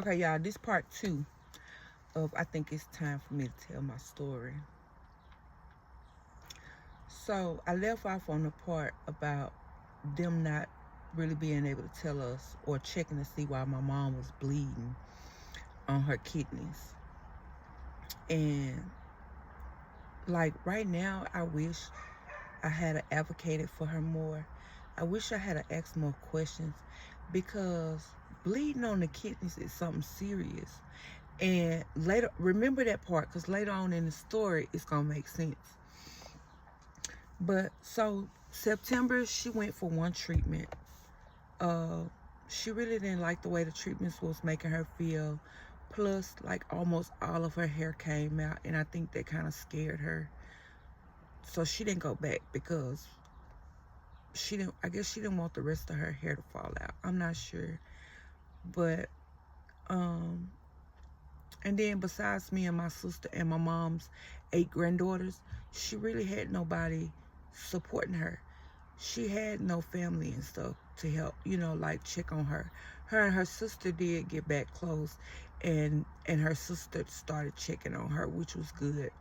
Okay, y'all, this part 2 of I think it's time for me to tell my story. So I left off on the part about them not really being able to tell us or checking to see why my mom was bleeding on her kidneys. And like right now, I wish I had advocated for her more. I wish I had asked more questions, because bleeding on the kidneys is something serious. And later, remember that part, because later on in the story, it's going to make sense. But so September, she went for one treatment. Uh, she really didn't like the way the treatments was making her feel. Plus, like almost all of her hair came out, and I think that kind of scared her. So she didn't go back because she didn't. I guess she didn't want the rest of her hair to fall out. I'm not sure, but um, and then besides me and my sister and my mom's 8 granddaughters, she really had nobody supporting her. She had no family and stuff to help, like check on her. Her and her sister did get back close, and her sister started checking on her, which was good.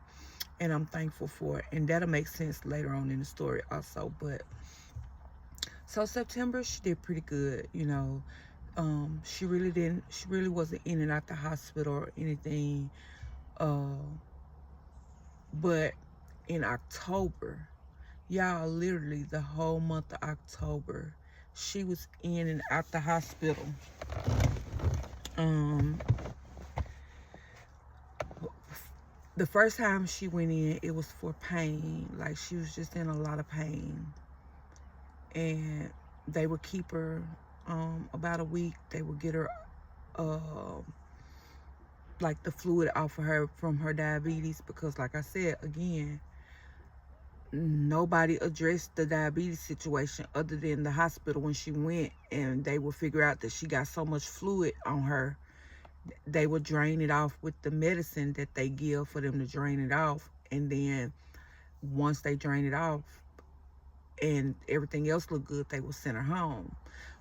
And I'm thankful for it. And that'll make sense later on in the story also. But so September, she did pretty good. She really wasn't in and out the hospital or anything. Uh, but in October, y'all, literally the whole month of October, she was in and out the hospital. Um, the first time she went in, it was for pain. Like she was just in a lot of pain. And they would keep her about a week. They would get her uh, like the fluid off of her from her diabetes, because like I said again, nobody addressed the diabetes situation other than the hospital when she went, and they would figure out that she got so much fluid on her, they would drain it off with the medicine that they give for them to drain it off. And then once they drain it off and everything else looked good, they would send her home.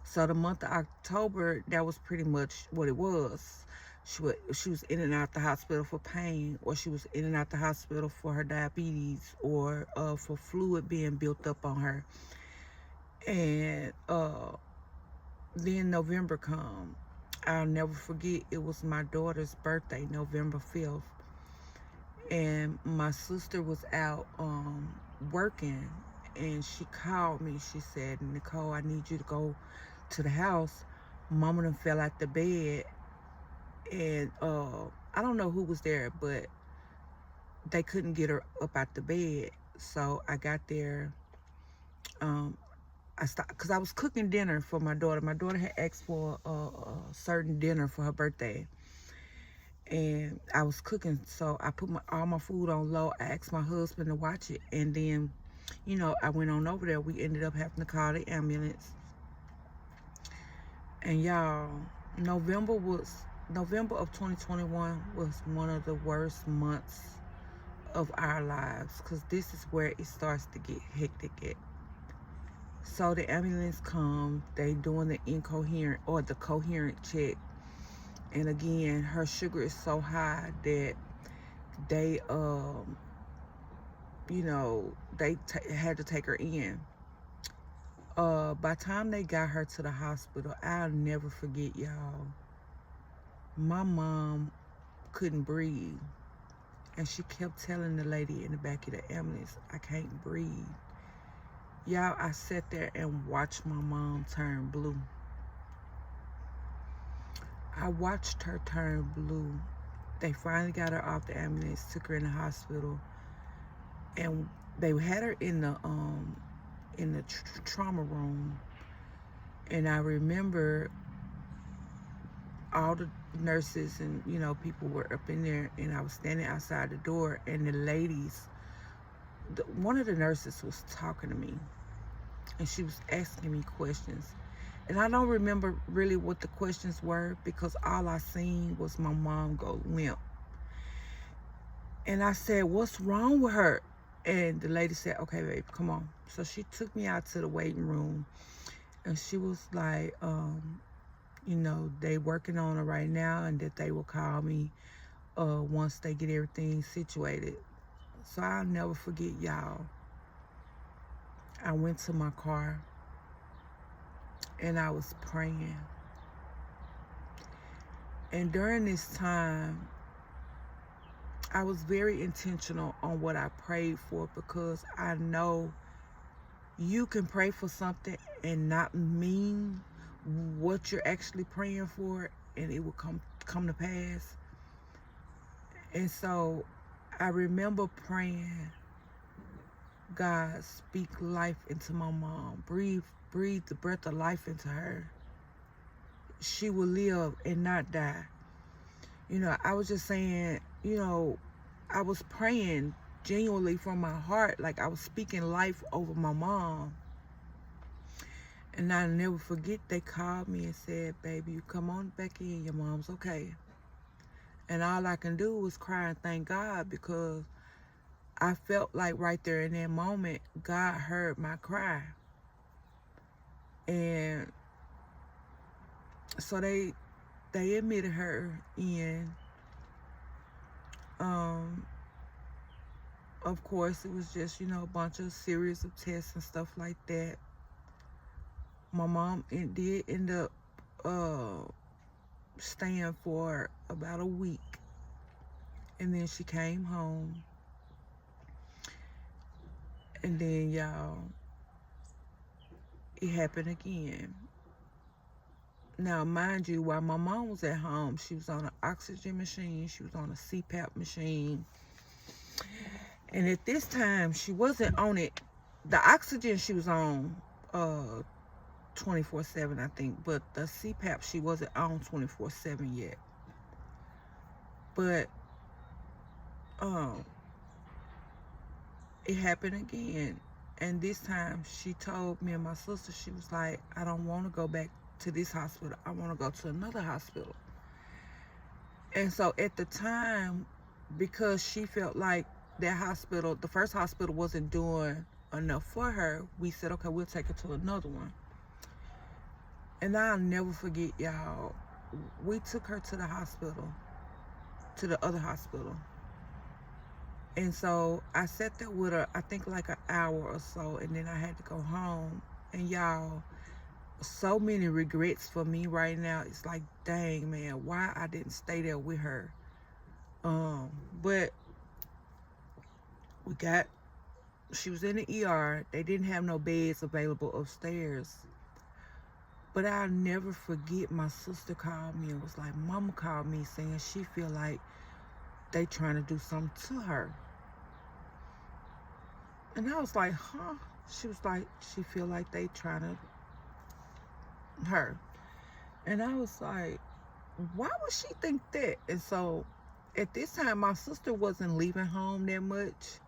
So the month of October, that was pretty much what it was. She was in and out the hospital for pain, or she was in and out the hospital for her diabetes, or for fluid being built up on her. And then November come. I'll never forget, it was my daughter's birthday, November 5th. And my sister was out working, and she called me. She said, "Nicole, I need you to go to the house. Mama done fell out the bed." And I don't know who was there, but they couldn't get her up out the bed. So I got there. I stopped because I was cooking dinner for my daughter. My daughter had asked for a certain dinner for her birthday, and I was cooking. So I put all my food on low. I asked my husband to watch it, and then, I went on over there. We ended up having to call the ambulance. And y'all, November of 2021 was one of the worst months of our lives, because this is where it starts to get hectic at. So the ambulance come, they doing the incoherent or the coherent check. And again, her sugar is so high that they, they had to take her in. By the time they got her to the hospital, I'll never forget, y'all. My mom couldn't breathe. And she kept telling the lady in the back of the ambulance, "I can't breathe." Y'all, I sat there and watched my mom turn blue. I watched her turn blue. They finally got her off the ambulance, took her in the hospital, and they had her in the trauma room. And I remember all the nurses and people were up in there, and I was standing outside the door, and the ladies, one of the nurses was talking to me, and she was asking me questions. And I don't remember really what the questions were, because all I seen was my mom go limp. And I said, "What's wrong with her?" And the lady said, "Okay, babe, come on." So she took me out to the waiting room, and she was like, you know, they working on it right now, and that they will call me once they get everything situated. So I'll never forget, y'all. I went to my car and I was praying. And during this time, I was very intentional on what I prayed for, because I know you can pray for something and not mean what you're actually praying for, and it will come to pass. And so I remember praying, God, speak life into my mom. Breathe the breath of life into her. She will live and not die. You know, I was just saying, you know, I was praying genuinely from my heart, like I was speaking life over my mom. And I'll never forget, they called me and said, baby, you come on back in, your mom's okay. And all I can do was cry and thank God, because I felt like right there in that moment, God heard my cry. And so they admitted her in. Of course, it was just, you know, a bunch of series of tests and stuff like that. My mom did end up staying for about a week. And then she came home. And then, y'all, it happened again. Now, mind you, while my mom was at home, she was on an oxygen machine. She was on a CPAP machine. And at this time, she wasn't on it. The oxygen she was on 24/7, I think. But the CPAP, she wasn't on 24/7 yet. But it happened again. And this time, she told me and my sister, she was like, I don't want to go back to this hospital. I want to go to another hospital. And so at the time, because she felt like that hospital, the first hospital, wasn't doing enough for her, we said, okay, we'll take her to another one. And I'll never forget, y'all, we took her to the hospital, to the other hospital. And so I sat there with her, I think like an hour or so, and then I had to go home. And y'all, so many regrets for me right now. It's like, dang, man, why I didn't stay there with her. But she was in the ER. They didn't have no beds available upstairs. But I'll never forget, my sister called me and was like, Mama called me saying she feel like they trying to do something to her. And I was like, huh? She was like, she feel like they trying to her. And I was like, why would she think that? And so at this time, my sister wasn't leaving home that much.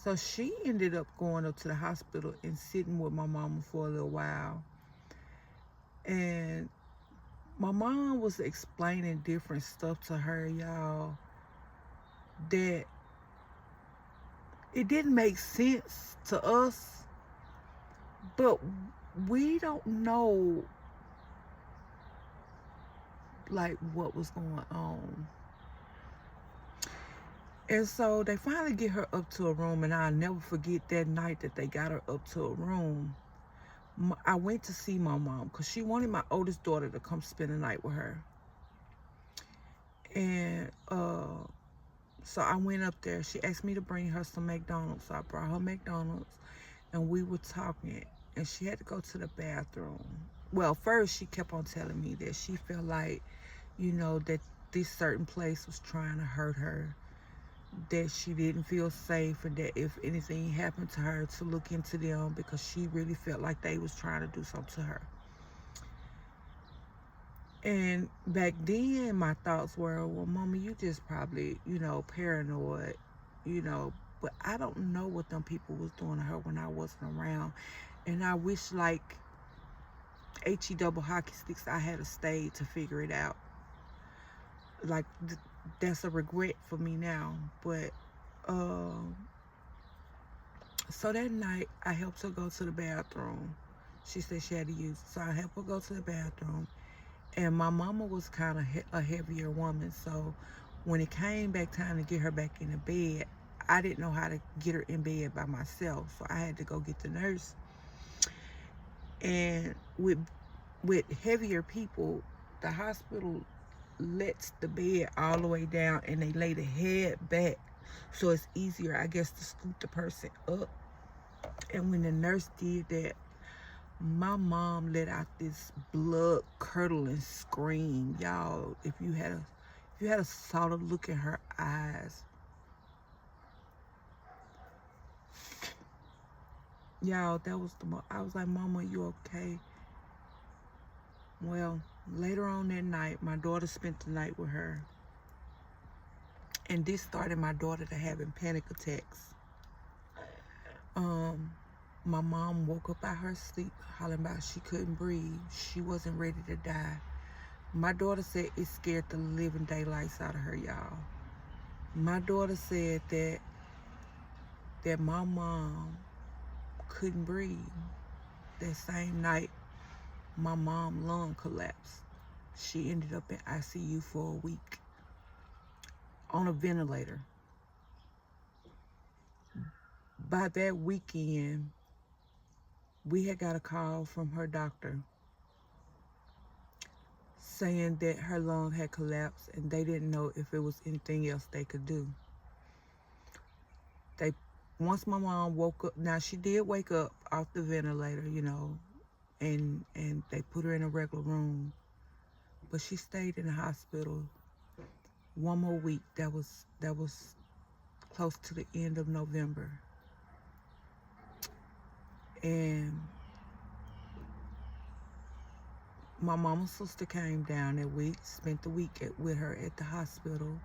So she ended up going up to the hospital and sitting with my mama for a little while. And my mom was explaining different stuff to her, y'all, that it didn't make sense to us, but we don't know like what was going on. And so they finally get her up to a room, and I'll never forget that night that they got her up to a room. I went to see my mom because she wanted my oldest daughter to come spend the night with her. And so I went up there. She asked me to bring her some McDonald's. So I brought her McDonald's, and we were talking, and she had to go to the bathroom. Well, first she kept on telling me that she felt like, you know, that this certain place was trying to hurt her, that she didn't feel safe, and that if anything happened to her, to look into them, because she really felt like they was trying to do something to her. And back then, my thoughts were, well, Mama, you just probably, you know, paranoid, you know. But I don't know what them people was doing to her when I wasn't around. And I wish, like, HE double hockey sticks, I had stayed to figure it out. Like, that's a regret for me now. But, so that night, I helped her go to the bathroom. She said she had to use it. So I helped her go to the bathroom. And my mama was kind of a heavier woman, so when it came back time to get her back in the bed, I didn't know how to get her in bed by myself, so I had to go get the nurse. And with heavier people, the hospital lets the bed all the way down and they lay the head back, so it's easier, I guess, to scoop the person up. And when the nurse did that, my mom let out this blood curdling scream. Y'all, if you had a solid look in her eyes, y'all, that was I was like, Mama, you okay? Well, later on that night, my daughter spent the night with her, and this started my daughter to having panic attacks. My mom woke up out her sleep hollering about she couldn't breathe. She wasn't ready to die. My daughter said it scared the living daylights out of her, y'all. My daughter said that my mom couldn't breathe. That same night, my mom's lung collapsed. She ended up in ICU for a week on a ventilator. By that weekend, we had got a call from her doctor saying that her lung had collapsed and they didn't know if it was anything else they could do. Once my mom woke up, now she did wake up off the ventilator, you know, and they put her in a regular room, but she stayed in the hospital one more week. That was close to the end of November. And my mama's sister came down that week, spent the week with her at the hospital.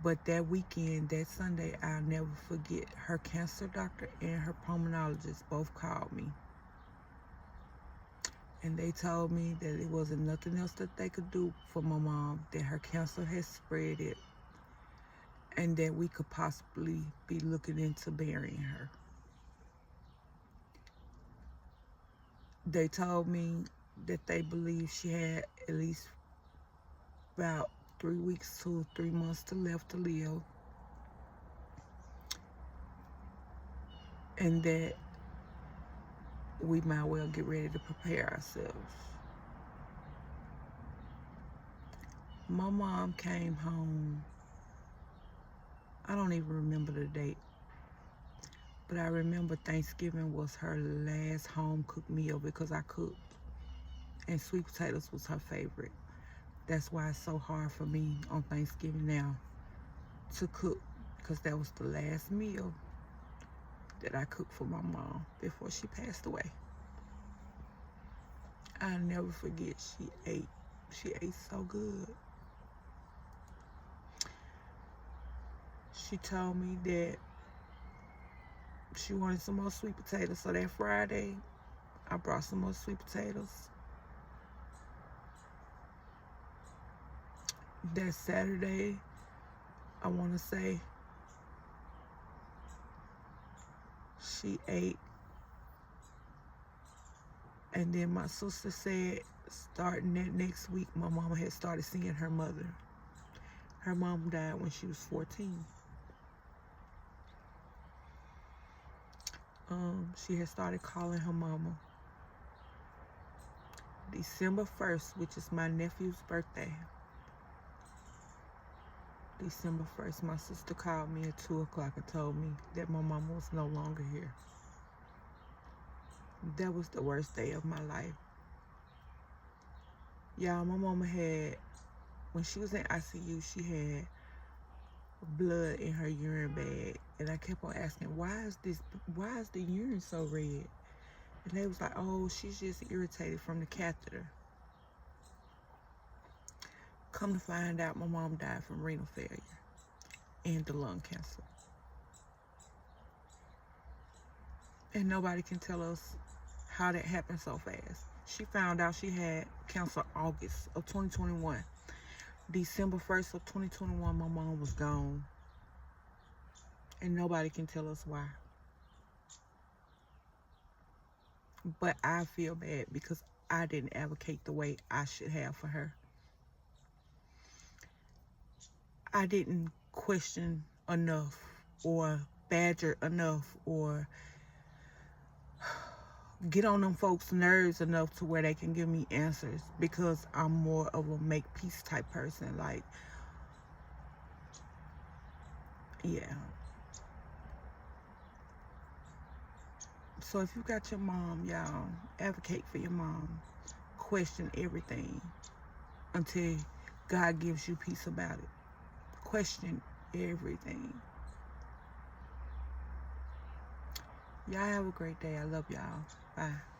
But that weekend, that Sunday, I'll never forget, her cancer doctor and her pulmonologist both called me. And they told me that it wasn't nothing else that they could do for my mom, that her cancer had spread it, and that we could possibly be looking into burying her. They told me that they believe she had at least about 3 weeks to 3 months left to live, and that we might well get ready to prepare ourselves. My mom came home, I don't even remember the date, but I remember Thanksgiving was her last home cooked meal because I cooked, and sweet potatoes was her favorite. That's why it's so hard for me on Thanksgiving now to cook, because that was the last meal that I cooked for my mom before she passed away. I'll never forget, she ate so good. She told me that she wanted some more sweet potatoes, so that Friday, I brought some more sweet potatoes. That Saturday, I want to say, she ate. And then my sister said, starting that next week, my mama had started seeing her mother. Her mom died when she was 14. She had started calling her mama. December 1st, which is my nephew's birthday. December 1st, my sister called me at 2 o'clock and told me that my mama was no longer here. That was the worst day of my life. Y'all, my mama had, when she was in ICU, she had blood in her urine bag. And I kept on asking, why is the urine so red? And they was like, oh, she's just irritated from the catheter. Come to find out, my mom died from renal failure and the lung cancer. And nobody can tell us how that happened so fast. She found out she had cancer August of 2021. December 1st of 2021, my mom was gone. And nobody can tell us why. But I feel bad because I didn't advocate the way I should have for her. I didn't question enough or badger enough or get on them folks' nerves enough to where they can give me answers, because I'm more of a make peace type person. Like, yeah. So if you got your mom, y'all, advocate for your mom. Question everything until God gives you peace about it. Question everything. Y'all have a great day. I love y'all. Bye.